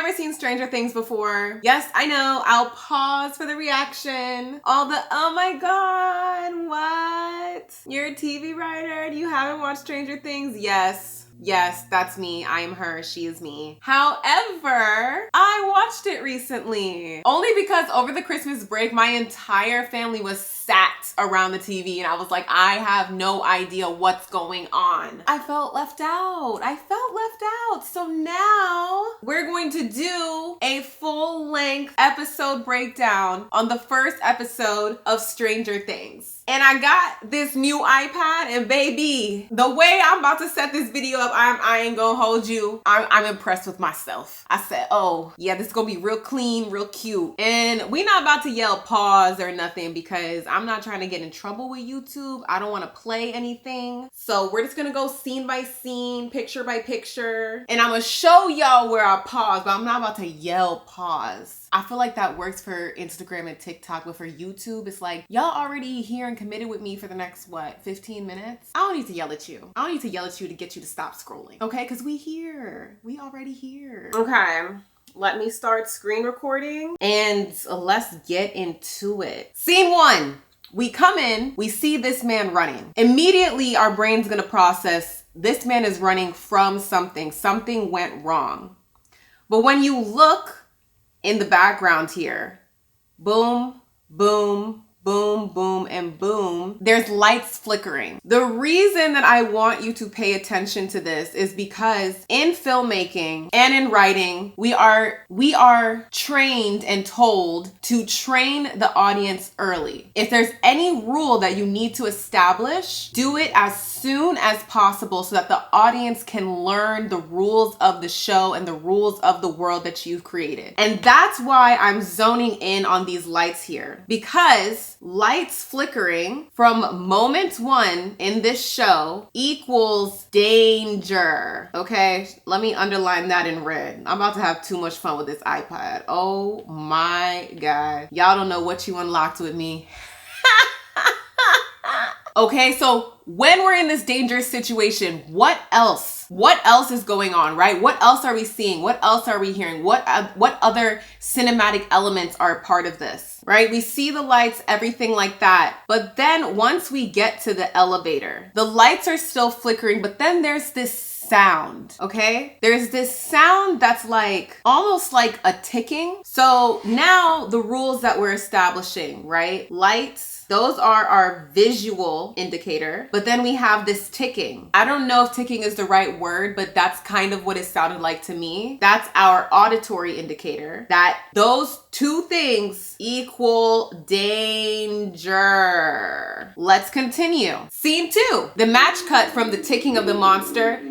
never seen Stranger Things before, yes, I know, I'll pause for the reaction. All the, oh my God, what? You're a TV writer? You haven't watched Stranger Things? Yes, that's me. I am her. She is me. However, I watched it recently. Only because over the Christmas break, my entire family was sat around the TV and I was like, I have no idea what's going on. I felt left out. So now we're going to do a full-length episode breakdown on the first episode of Stranger Things. And I got this new iPad, and baby, the way I'm about to set this video up, I ain't gonna hold you. I'm impressed with myself. I said, oh yeah, this is gonna be real clean, real cute. And we not about to yell pause or nothing because I'm not trying to get in trouble with YouTube. I don't wanna play anything. So we're just gonna go scene by scene, picture by picture. And I'm gonna show y'all where I pause, but I'm not about to yell pause. I feel like that works for Instagram and TikTok, but for YouTube, it's like, y'all already here and committed with me for the next, 15 minutes? I don't need to yell at you. I don't need to yell at you to get you to stop scrolling, okay? Because we here. We already here. Okay, let me start screen recording and let's get into it. Scene 1. We come in, we see this man running. Immediately, our brain's gonna process, this man is running from something. Something went wrong. But when you look in the background here, boom, boom, boom, boom, and boom, there's lights flickering. The reason that I want you to pay attention to this is because in filmmaking and in writing, we are trained and told to train the audience early. If there's any rule that you need to establish, do it as soon as possible so that the audience can learn the rules of the show and the rules of the world that you've created. And that's why I'm zoning in on these lights here, because lights flickering from moment 1 in this show equals danger. Okay, let me underline that in red. I'm about to have too much fun with this iPad. Oh my God. Y'all don't know what you unlocked with me. Okay, so when we're in this dangerous situation, what else? What else is going on, right? What else are we seeing? What else are we hearing? What other cinematic elements are part of this, right? We see the lights, everything like that. But then once we get to the elevator, the lights are still flickering, but then there's this sound, okay? There's this sound that's like, almost like a ticking. So now the rules that we're establishing, right? Lights, those are our visual indicator, but then we have this ticking. I don't know if ticking is the right word, but that's kind of what it sounded like to me. That's our auditory indicator, that those two things equal danger. Let's continue. Scene 2, the match cut from the ticking of the monster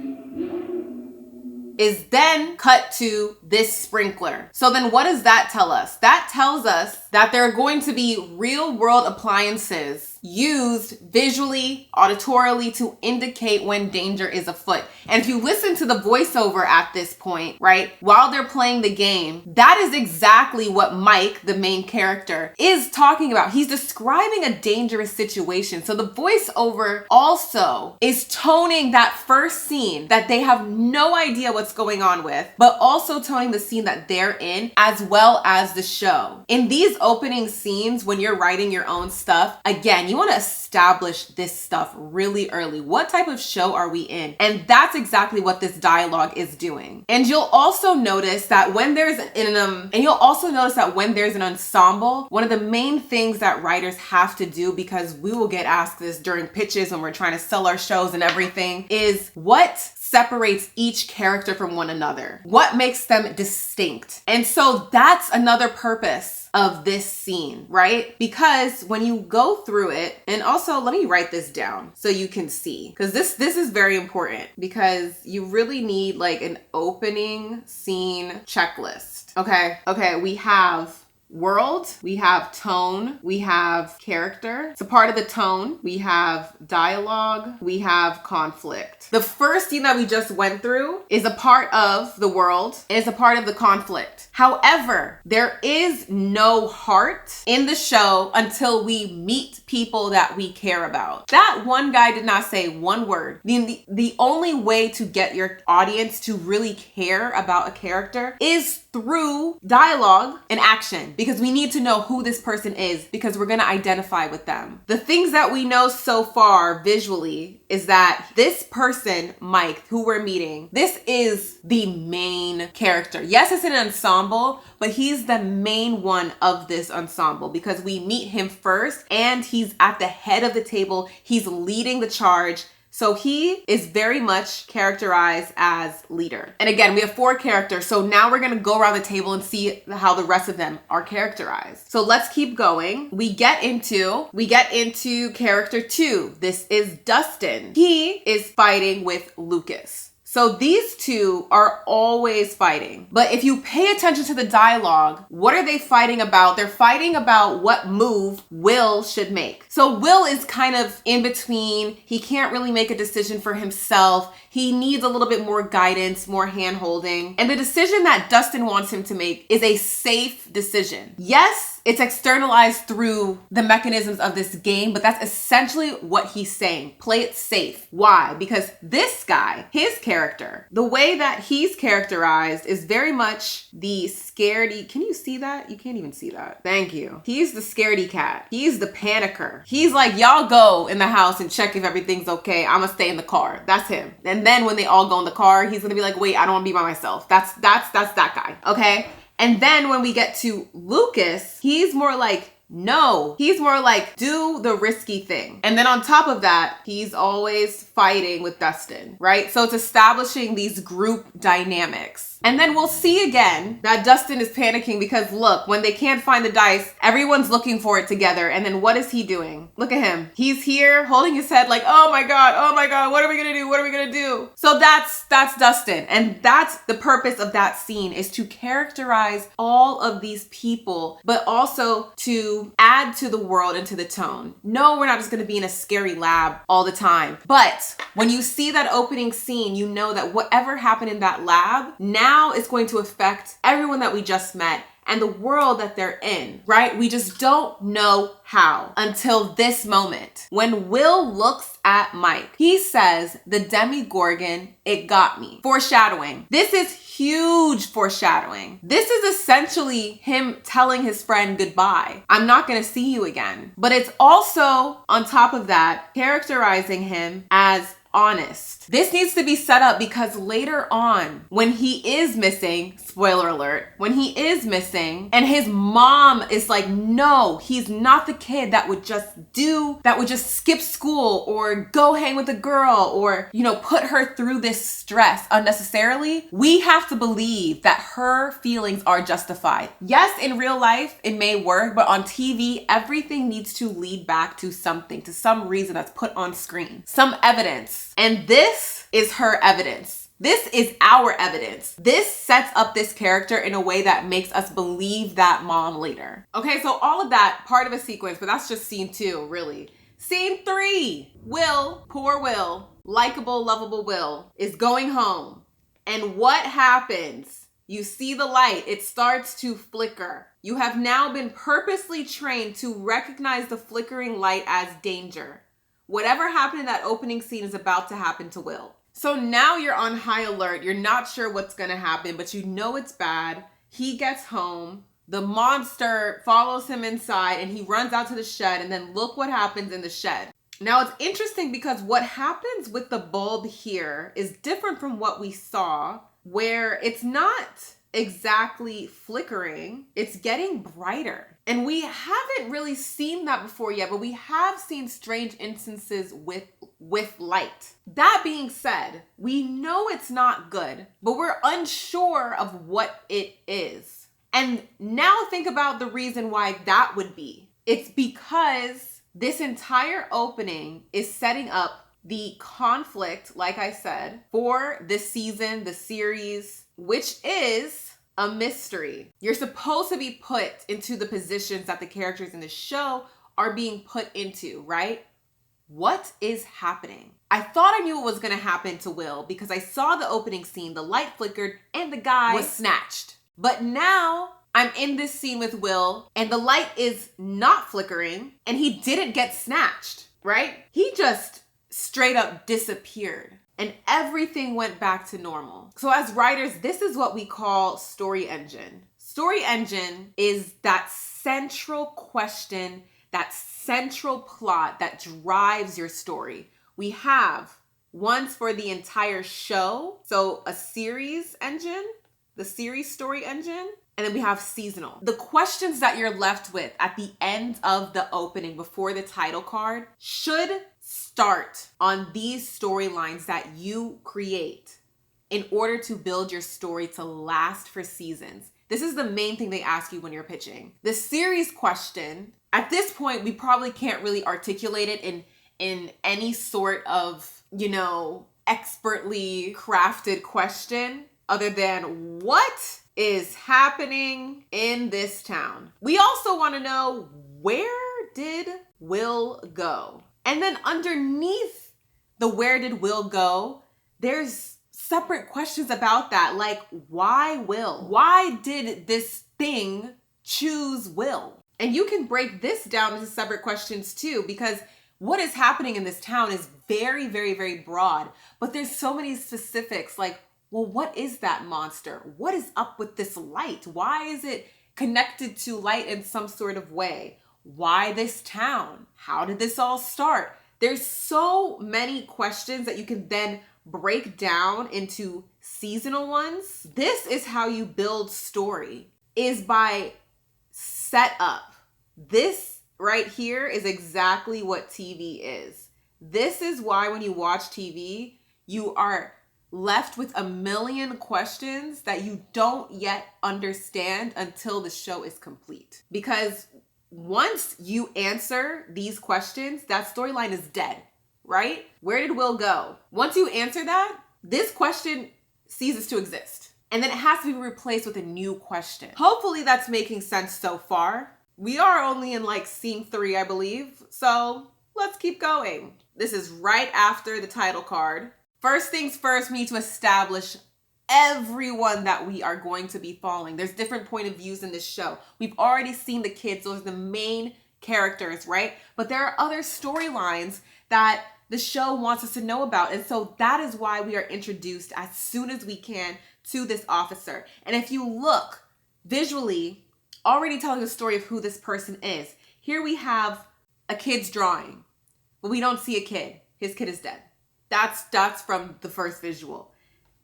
is then cut to this sprinkler. So then what does that tell us? That tells us that there are going to be real world appliances used visually, auditorily to indicate when danger is afoot. And if you listen to the voiceover at this point, right, while they're playing the game, that is exactly what Mike, the main character, is talking about. He's describing a dangerous situation. So the voiceover also is toning that first scene that they have no idea what's going on with, but also toning the scene that they're in as well as the show. In these opening scenes, when you're writing your own stuff, again, you want to establish this stuff really early. What type of show are we in? And that's exactly what this dialogue is doing. And you'll also notice that when there's an ensemble, one of the main things that writers have to do, because we will get asked this during pitches when we're trying to sell our shows and everything, is what separates each character from one another? What makes them distinct? And so that's another purpose of this scene, right? Because when you go through it, and also let me write this down so you can see, because this is very important, because you really need like an opening scene checklist. Okay, we have world, we have tone, we have character. It's a part of the tone. We have dialogue, we have conflict. The first scene that we just went through is a part of the world, is a part of the conflict. However, there is no heart in the show until we meet people that we care about. That one guy did not say one word. The only way to get your audience to really care about a character is through dialogue and action, because we need to know who this person is, because we're going to identify with them. The things that we know so far visually is that this person, Mike, who we're meeting, this is the main character. Yes, it's an ensemble, but he's the main one of this ensemble because we meet him first and he's at the head of the table. He's leading the charge. So he is very much characterized as leader. And again, we have 4 characters. So now we're gonna go around the table and see how the rest of them are characterized. So let's keep going. We get into character 2. This is Dustin. He is fighting with Lucas. So these two are always fighting. But if you pay attention to the dialogue, what are they fighting about? They're fighting about what move Will should make. So Will is kind of in between. He can't really make a decision for himself. He needs a little bit more guidance, more hand-holding. And the decision that Dustin wants him to make is a safe decision. Yes, it's externalized through the mechanisms of this game, but that's essentially what he's saying. Play it safe. Why? Because this guy, his character, the way that he's characterized is very much the scaredy. Can you see that? You can't even see that. Thank you. He's the scaredy cat. He's the panicker. He's like, y'all go in the house and check if everything's okay. I'm gonna stay in the car. That's him. And then when they all go in the car, he's gonna be like, wait, I don't wanna be by myself. That's that guy. Okay? And then when we get to Lucas, he's more like, no, he's more like, do the risky thing. And then on top of that, he's always fighting with Dustin, right? So it's establishing these group dynamics. And then we'll see again that Dustin is panicking because look, when they can't find the dice, everyone's looking for it together. And then what is he doing? Look at him. He's here holding his head like, oh my God, what are we gonna do? What are we gonna do? So that's Dustin. And that's the purpose of that scene, is to characterize all of these people, but also to add to the world and to the tone. No, we're not just gonna be in a scary lab all the time. But when you see that opening scene, you know that whatever happened in that lab now is going to affect everyone that we just met and the world that they're in, right? We just don't know how until this moment. When Will looks at Mike, he says, the Demogorgon, it got me. Foreshadowing. This is huge foreshadowing. This is essentially him telling his friend goodbye. I'm not gonna see you again. But it's also, on top of that, characterizing him as honest. This needs to be set up because later on, when he is missing, spoiler alert, when he is missing and his mom is like, no, he's not the kid that would just skip school or go hang with a girl or, put her through this stress unnecessarily. We have to believe that her feelings are justified. Yes, in real life, it may work, but on TV, everything needs to lead back to something, to some reason that's put on screen, some evidence. And this is her evidence. This is our evidence. This sets up this character in a way that makes us believe that mom later. Okay, so all of that, part of a sequence, but that's just scene 2, really. Scene 3, Will, poor Will, likable, lovable Will, is going home. And what happens? You see the light, it starts to flicker. You have now been purposely trained to recognize the flickering light as danger. Whatever happened in that opening scene is about to happen to Will. So now you're on high alert. You're not sure what's going to happen, but you know it's bad. He gets home. The monster follows him inside and he runs out to the shed, and then look what happens in the shed. Now it's interesting because what happens with the bulb here is different from what we saw, where it's not exactly flickering, it's getting brighter. And we haven't really seen that before yet, but we have seen strange instances with light. That being said, we know it's not good, but we're unsure of what it is. And now think about the reason why that would be. It's because this entire opening is setting up the conflict, like I said, for this season, the series, which is a mystery. You're supposed to be put into the positions that the characters in the show are being put into, right? What is happening? I thought I knew what was going to happen to Will because I saw the opening scene, the light flickered, and the guy was snatched. But now I'm in this scene with Will, and the light is not flickering, and he didn't get snatched, right? He just straight up disappeared, and everything went back to normal. So as writers, this is what we call story engine. Story engine is that central question, that central plot that drives your story. We have ones for the entire show, so a series engine, the series story engine, and then we have seasonal. The questions that you're left with at the end of the opening before the title card should start on these storylines that you create in order to build your story to last for seasons. This is the main thing they ask you when you're pitching. The series question, at this point, we probably can't really articulate it in any sort of, expertly crafted question other than what is happening in this town. We also want to know, where did Will go? And then underneath the where did Will go, there's separate questions about that. Like, why Will? Why did this thing choose Will? And you can break this down into separate questions too, because what is happening in this town is very, very, very broad. But there's so many specifics, like, well, what is that monster? What is up with this light? Why is it connected to light in some sort of way? Why this town? How did this all start? There's so many questions that you can then break down into seasonal ones. This is how you build story, is by setup. This right here is exactly what TV is. This is why when you watch TV, you are left with a million questions that you don't yet understand until the show is complete. Because once you answer these questions, that storyline is dead, right? Where did Will go? Once you answer that, this question ceases to exist. And then it has to be replaced with a new question. Hopefully that's making sense so far. We are only in scene 3, I believe. So let's keep going. This is right after the title card. First things first, we need to establish everyone that we are going to be following. There's different point of views in this show. We've already seen the kids. Those are the main characters, right? But there are other storylines that the show wants us to know about. And so that is why we are introduced as soon as we can to this officer. And if you look visually, already telling the story of who this person is. Here we have a kid's drawing, but we don't see a kid. His kid is dead. That's from the first visual.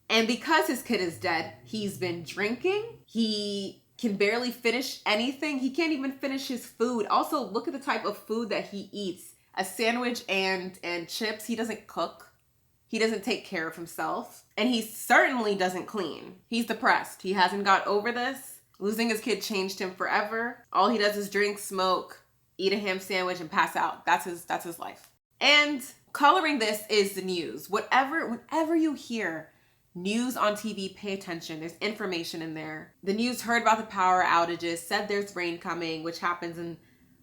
And because his kid is dead, he's been drinking. He can barely finish anything. He can't even finish his food. Also, look at the type of food that he eats. A sandwich and chips. He doesn't cook. He doesn't take care of himself. And he certainly doesn't clean. He's depressed. He hasn't got over this. Losing his kid changed him forever. All he does is drink, smoke, eat a ham sandwich, and pass out. That's his life. And coloring this is the news. Whenever you hear news on TV, pay attention. There's information in there. The news heard about the power outages, said there's rain coming, which happens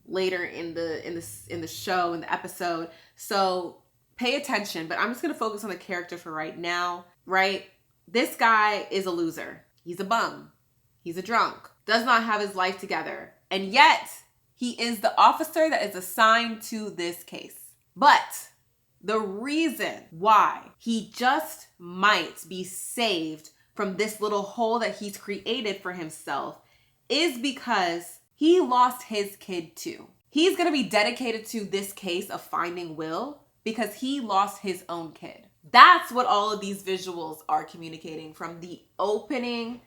later in the show, in the episode. So pay attention. But I'm just gonna focus on the character for right now. Right? This guy is a loser. He's a bum. He's a drunk. Does not have his life together. And yet, he is the officer that is assigned to this case. But the reason why he just might be saved from this little hole that he's created for himself is because he lost his kid too. He's going to be dedicated to this case of finding Will because he lost his own kid. That's what all of these visuals are communicating from the opening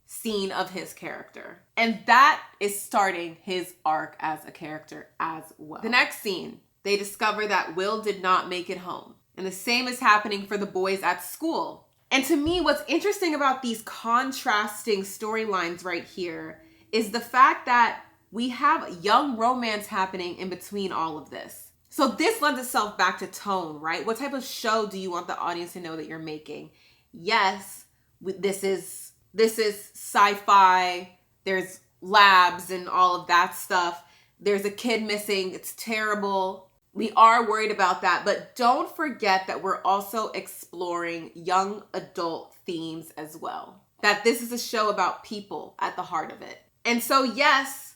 scene of his character. And that is starting his arc as a character as well. The next scene, they discover that Will did not make it home. And the same is happening for the boys at school. And to me, what's interesting about these contrasting storylines right here is the fact that we have young romance happening in between all of this. So this lends itself back to tone, right? What type of show do you want the audience to know that you're making? Yes, this is this is sci-fi, there's labs and all of that stuff. There's a kid missing, it's terrible. We are worried about that, but don't forget that we're also exploring young adult themes as well. That this is a show about people at the heart of it. And so yes,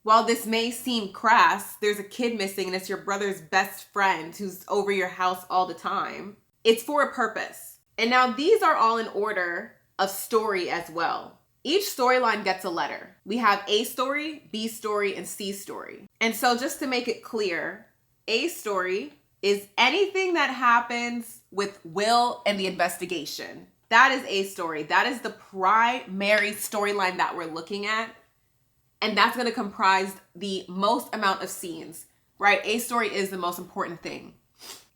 while this may seem crass, there's a kid missing and it's your brother's best friend who's over your house all the time. It's for a purpose. And now these are all in order of story as well. Each storyline gets a letter. We have A story, B story, and C story. And so just to make it clear, A story is anything that happens with Will and the investigation. That is A story. That is the primary storyline that we're looking at. And that's going to comprise the most amount of scenes, right? A story is the most important thing.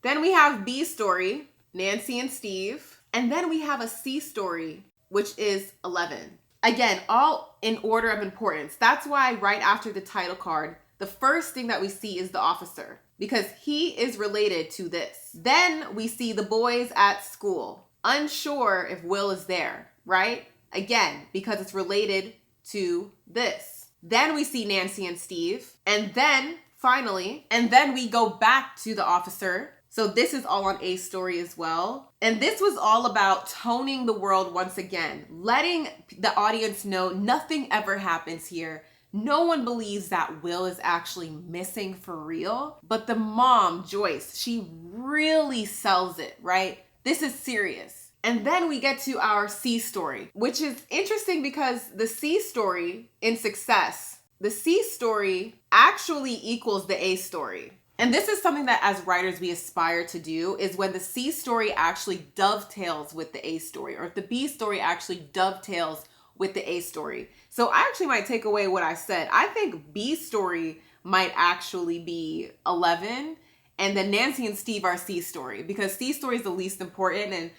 Then we have B story, Nancy and Steve. And then we have a C story, which is 11. Again, all in order of importance. That's why right after the title card, the first thing that we see is the officer, because he is related to this. Then we see the boys at school, unsure if Will is there, right? Again, because it's related to this. Then we see Nancy and Steve, and then finally, and then we go back to the officer. So this is all on A story as well. And this was all about toning the world once again, letting the audience know nothing ever happens here. No one believes that Will is actually missing for real. But the mom, Joyce, she really sells it, right? This is serious. And then we get to our C story, which is interesting because the C story in Success, the C story actually equals the A story. And this is something that as writers we aspire to do, is when the C story actually dovetails with the A story, or if the B story actually dovetails with the A story. So I actually might take away what I said. I think B story might actually be 11, and then Nancy and Steve are C story, because C story is the least important, and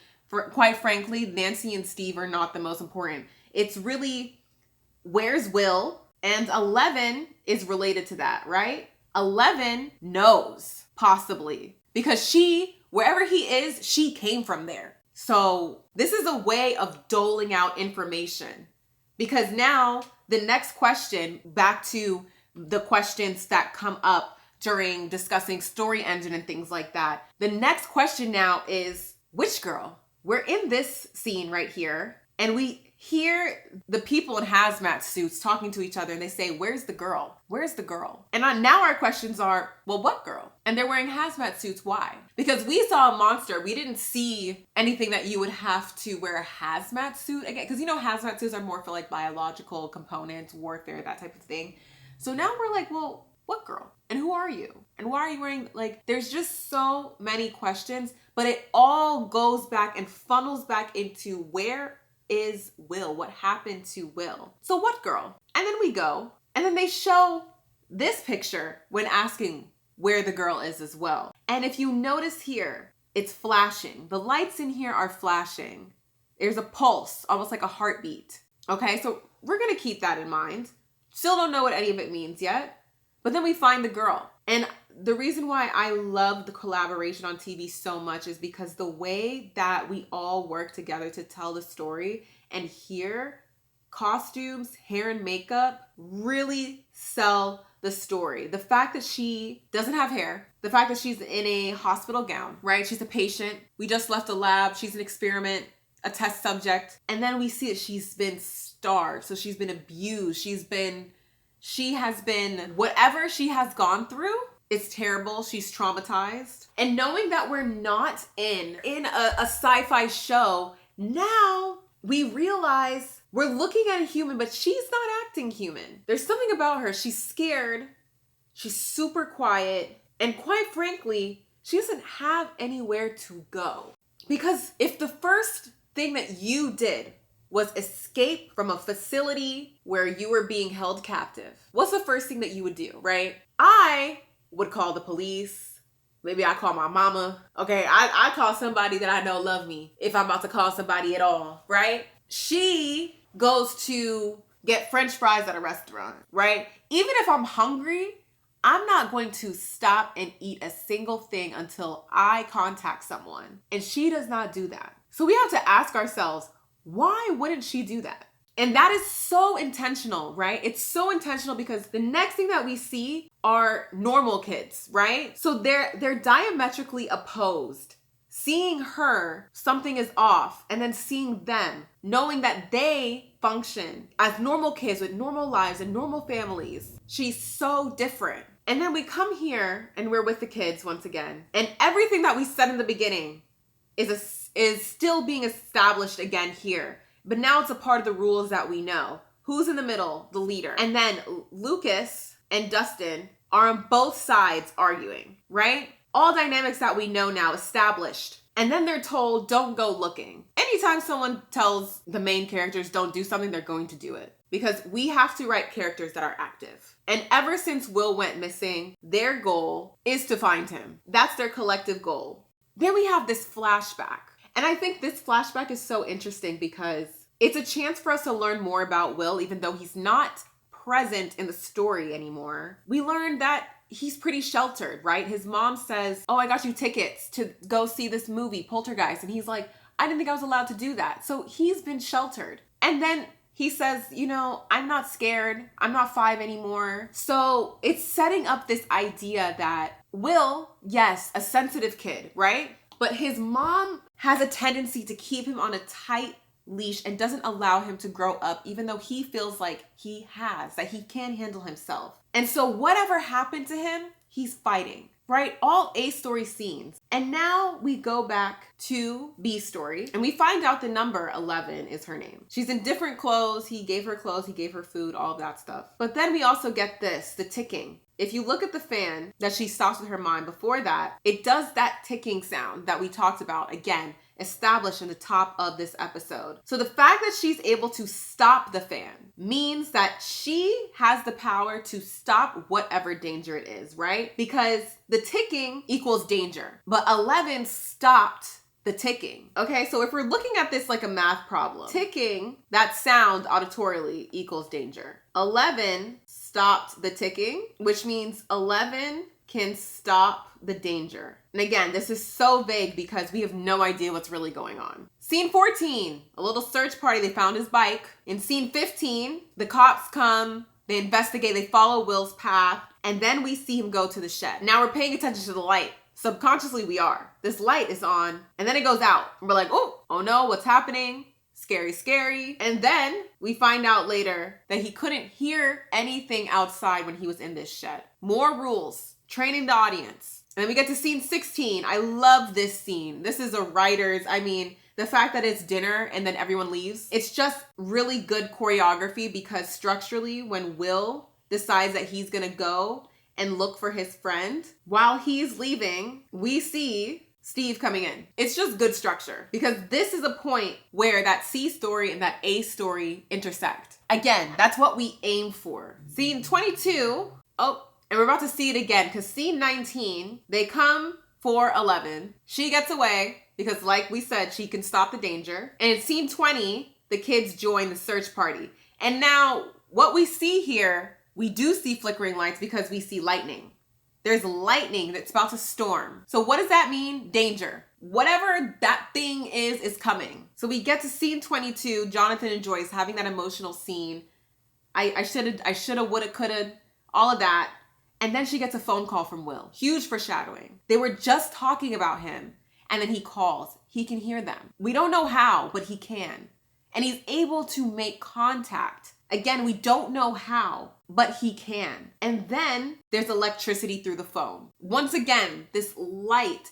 quite frankly, Nancy and Steve are not the most important. It's really, where's Will? And 11 is related to that, right? 11 knows, possibly, because she, wherever he is, she came from there. So this is a way of doling out information, because now the next question, back to the questions that come up during discussing story engine and things like that. The next question now is, which girl? We're in this scene right here, and we hear the people in hazmat suits talking to each other, and they say, where's the girl? Where's the girl? And now our questions are, well, what girl? And they're wearing hazmat suits. Why? Because we saw a monster. We didn't see anything that you would have to wear a hazmat suit again. Because you know, hazmat suits are more for like biological components, warfare, that type of thing. So now we're like, well, what girl? And who are you? And why are you wearing, like, there's just so many questions, but it all goes back and funnels back into where is Will? What happened to Will? So what girl? And then we go, and then they show this picture when asking where the girl is as well. And if you notice here, it's flashing. The lights in here are flashing. There's a pulse, almost like a heartbeat. Okay, so we're gonna keep that in mind. Still don't know what any of it means yet, but then we find the girl. And the reason why I love the collaboration on TV so much is because the way that we all work together to tell the story, and here, costumes, hair and makeup really sell the story. The fact that she doesn't have hair, the fact that she's in a hospital gown, right? She's a patient. We just left a lab. She's an experiment, a test subject. And then we see that she's been starved. So she's been abused. She has been, whatever she has gone through, it's terrible. She's traumatized. And knowing that we're not in a sci-fi show, now we realize we're looking at a human, but she's not acting human. There's something about her. She's scared. She's super quiet. And quite frankly, she doesn't have anywhere to go. Because if the first thing that you did was escape from a facility where you were being held captive, what's the first thing that you would do, right? I would call the police. Maybe I call my mama. Okay, I call somebody that I know love me if I'm about to call somebody at all, right? She goes to get French fries at a restaurant, right? Even if I'm hungry, I'm not going to stop and eat a single thing until I contact someone. And she does not do that. So we have to ask ourselves, why wouldn't she do that? And that is so intentional, right? It's so intentional because the next thing that we see are normal kids, right? So they're diametrically opposed. Seeing her, something is off, and then seeing them, knowing that they function as normal kids with normal lives and normal families. She's so different. And then we come here and we're with the kids once again. And everything that we said in the beginning is still being established again here. But now it's a part of the rules that we know. Who's in the middle? The leader. And then Lucas and Dustin are on both sides arguing, right? All dynamics that we know now established. And then they're told, don't go looking. Anytime someone tells the main characters don't do something, they're going to do it. Because we have to write characters that are active. And ever since Will went missing, their goal is to find him. That's their collective goal. Then we have this flashback. And I think this flashback is so interesting because it's a chance for us to learn more about Will, even though he's not present in the story anymore. We learned that he's pretty sheltered, right? His mom says, oh, I got you tickets to go see this movie, Poltergeist. And he's like, I didn't think I was allowed to do that. So he's been sheltered. And then he says, you know, I'm not scared. I'm not 5 anymore. So it's setting up this idea that Will, yes, a sensitive kid, right? But his mom has a tendency to keep him on a tight leash and doesn't allow him to grow up, even though he feels like that he can handle himself. And so whatever happened to him, he's fighting, right? All A story scenes. And now we go back to B story and we find out the number 11 is her name. She's in different clothes. He gave her clothes, he gave her food, all of that stuff. But then we also get this, the ticking. If you look at the fan that she stops with her mind before that, it does that ticking sound that we talked about, again, established in the top of this episode. So the fact that she's able to stop the fan means that she has the power to stop whatever danger it is, right? Because the ticking equals danger, but 11 stopped the ticking. Okay, so if we're looking at this like a math problem, ticking, that sound auditorily equals danger. 11 stopped the ticking, which means 11 can stop the danger. And again, this is so vague because we have no idea what's really going on. Scene 14, a little search party. They found his bike. In scene 15, the cops come, they investigate, they follow Will's path, and then we see him go to the shed. Now we're paying attention to the light. Subconsciously we are. This light is on, and then it goes out. And we're like, oh no, what's happening? Scary, scary. And then we find out later that he couldn't hear anything outside when he was in this shed. More rules. Training the audience. And then we get to scene 16. I love this scene. This is a writer's, the fact that it's dinner and then everyone leaves. It's just really good choreography because structurally when Will decides that he's gonna go and look for his friend, while he's leaving, we see Steve coming in. It's just good structure because this is a point where that C story and that A story intersect. Again, that's what we aim for. Scene 22, and we're about to see it again because scene 19, they come for 11. She gets away because like we said, she can stop the danger. And in scene 20, the kids join the search party. And now what we see here, we do see flickering lights because we see lightning. There's lightning that's about to storm. So what does that mean? Danger. Whatever that thing is coming. So we get to scene 22, Jonathan and Joyce having that emotional scene. I shoulda, woulda, coulda, all of that. And then she gets a phone call from Will. Huge foreshadowing. They were just talking about him. And then he calls. He can hear them. We don't know how, but he can. And he's able to make contact. Again, we don't know how, but he can. And then there's electricity through the phone. Once again, this light,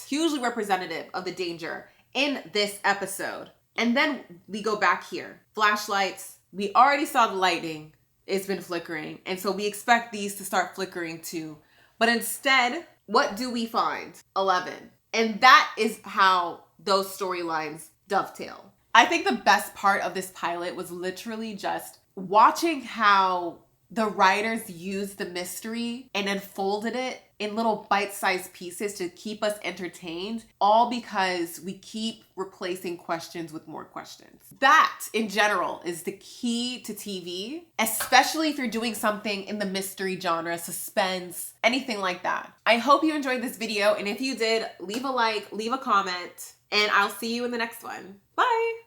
hugely representative of the danger in this episode. And then we go back here. Flashlights. We already saw the lightning. It's been flickering. And so we expect these to start flickering too. But instead, what do we find? 11. And that is how those storylines dovetail. I think the best part of this pilot was literally just watching how the writers used the mystery and unfolded it in little bite-sized pieces to keep us entertained, all because we keep replacing questions with more questions. That, in general, is the key to TV, especially if you're doing something in the mystery genre, suspense, anything like that. I hope you enjoyed this video, and if you did, leave a like, leave a comment, and I'll see you in the next one. Bye!